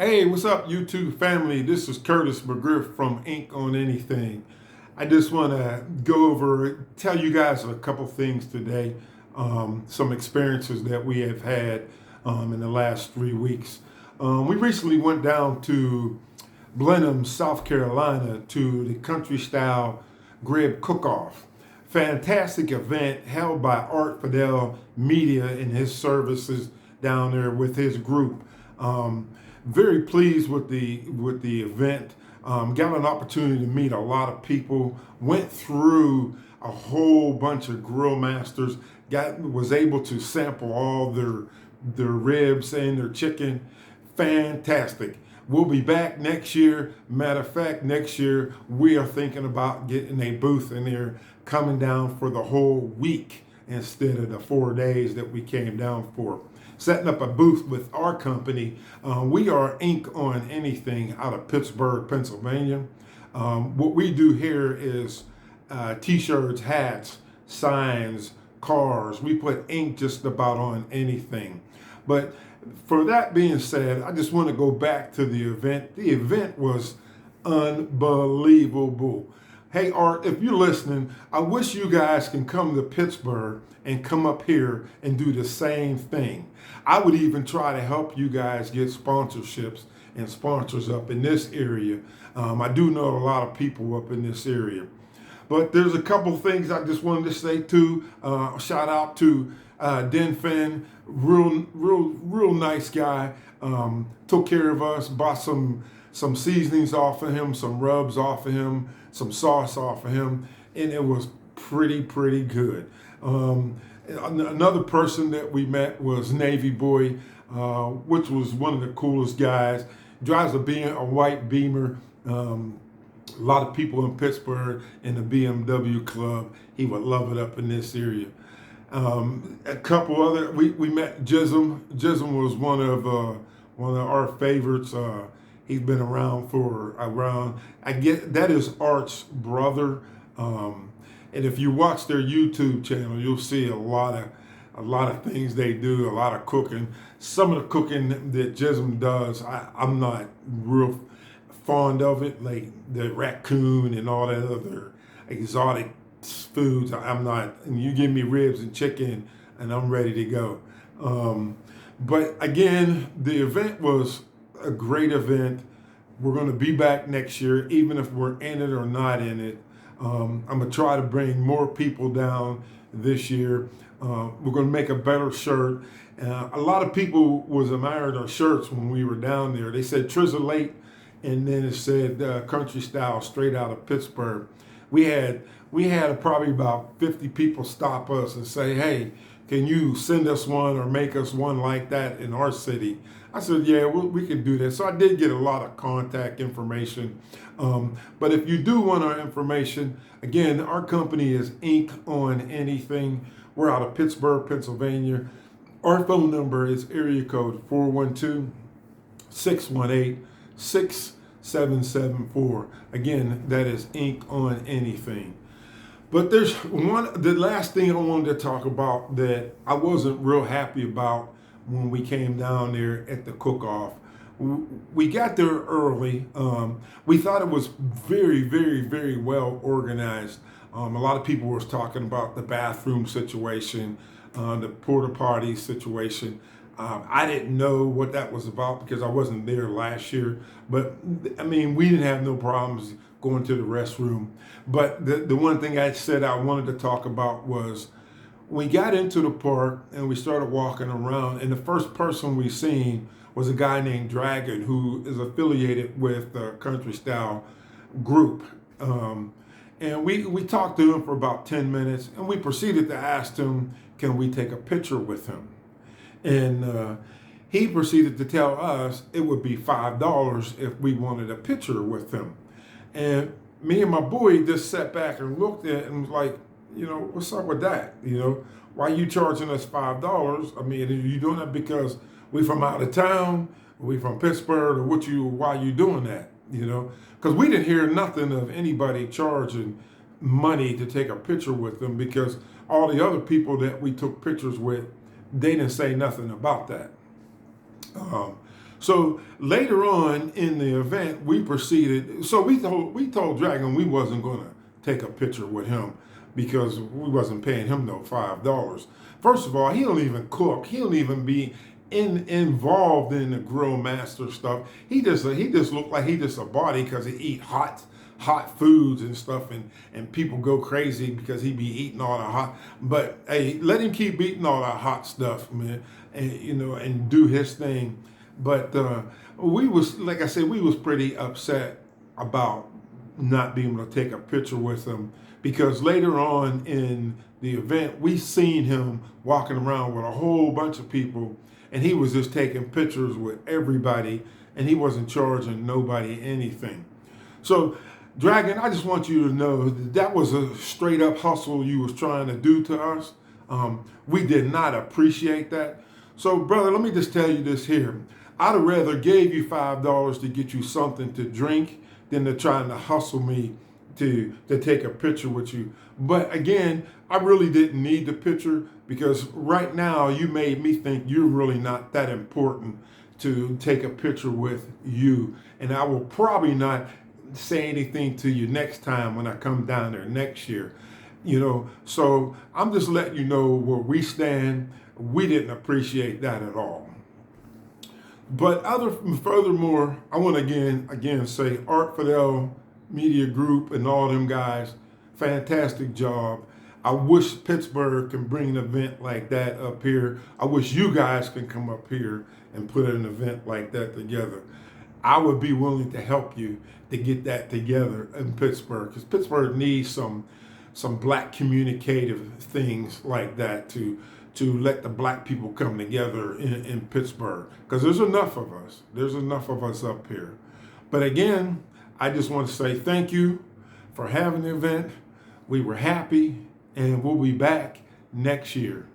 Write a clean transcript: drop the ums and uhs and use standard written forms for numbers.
Hey, what's up, YouTube family? This is Curtis McGriff from Ink on Anything. I just want to tell you guys a couple things today, some experiences that we have had in the last 3 weeks. We recently went down to Blenheim, South Carolina to the Country Style Grib Cook-Off. Fantastic event held by Art Fidel Media and his services down there with his group. Very pleased with the event. Got an opportunity to meet a lot of people. Went through a whole bunch of grill masters. Was able to sample all their ribs and their chicken. Fantastic. We'll be back next year. Matter of fact, next year we are thinking about getting a booth in there, coming down for the whole week instead of the 4 days that we came down for. Setting up a booth with our company. We are Ink on Anything out of Pittsburgh, Pennsylvania. What we do here is t-shirts, hats, signs, cars. We put ink just about on anything. But for that being said, I just want to go back to the event. The event was unbelievable. Hey, Art, if you're listening, I wish you guys can come to Pittsburgh and come up here and do the same thing. I would even try to help you guys get sponsorships and sponsors up in this area. I do know a lot of people up in this area. But there's a couple things I just wanted to say too. Shout out to Den Finn, real nice guy. Took care of us, bought some seasonings off of him, some rubs off of him, some sauce off of him, and it was pretty good. Another person that we met was Navy Boy, which was one of the coolest guys. Drives a white Beamer. A lot of people in Pittsburgh in the BMW club. He would love it up in this area. A couple other, we met Jism. Jism was one of our favorites. He's been around that is Art's brother. And if you watch their YouTube channel, you'll see a lot of things they do, a lot of cooking. Some of the cooking that Jism does, I'm not real fond of it, like the raccoon and all that other exotic foods. I'm not, and you give me ribs and chicken and I'm ready to go. But again, the event was a great event. We're going to be back next year, even if we're in it or not in it. I'm going to try to bring more people down this year. We're going to make a better shirt. A lot of people was admiring our shirts when we were down there. They said Trizzolate, and then it said Country Style, straight out of Pittsburgh. We had probably about 50 people stop us and say, hey, can you send us one or make us one like that in our city? I said, yeah, we can do that. So I did get a lot of contact information. But if you do want our information, again, our company is Ink on Anything. We're out of Pittsburgh, Pennsylvania. Our phone number is area code 412-618-6774. Again, that is Ink on Anything. But there's the last thing I wanted to talk about that I wasn't real happy about when we came down there at the cook-off. We got there early. We thought it was very well organized. A lot of people were talking about the bathroom situation, the porta potty situation. I didn't know what that was about because I wasn't there last year. But I mean, we didn't have no problems going to the restroom. But the one thing I said I wanted to talk about was we got into the park and we started walking around, and the first person we seen was a guy named Dragon, who is affiliated with the Country Style group. And we talked to him for about 10 minutes, and we proceeded to ask him, can we take a picture with him? And he proceeded to tell us it would be $5 if we wanted a picture with him. And me and my boy just sat back and looked at it and was like, what's up with that? Why are you charging us $5? I mean, are you doing that because we from out of town? Are we from Pittsburgh? Or why are you doing that? Because we didn't hear nothing of anybody charging money to take a picture with them, because all the other people that we took pictures with, they didn't say nothing about that. So later on in the event, we proceeded. So we told Dragon we wasn't going to take a picture with him because we wasn't paying him no $5. First of all, he don't even cook. He don't even be involved in the grill master stuff. He just looked like he just a body because he eat hot foods and stuff, and people go crazy because he be eating all the hot. But hey, let him keep eating all that hot stuff, man, and and do his thing. But we was, like I said, we was pretty upset about not being able to take a picture with him because later on in the event we seen him walking around with a whole bunch of people, and he was just taking pictures with everybody, and he wasn't charging nobody anything. So Dragon, I just want you to know that was a straight up hustle you was trying to do to us. We did not appreciate that. So brother, let me just tell you this here. I'd have rather gave you $5 to get you something to drink than to trying to hustle me to take a picture with you. But again, I really didn't need the picture because right now you made me think you're really not that important to take a picture with you. And I will probably not say anything to you next time when I come down there next year. So I'm just letting you know where we stand. We didn't appreciate that at all. But furthermore, I want to again say Art Fidel Media Group and all them guys, fantastic job. I wish Pittsburgh can bring an event like that up here. I wish you guys can come up here and put an event like that together. I would be willing to help you to get that together in Pittsburgh because Pittsburgh needs some black communicative things like that to let the black people come together in Pittsburgh because there's enough of us. There's enough of us up here. But again, I just want to say thank you for having the event. We were happy, and we'll be back next year.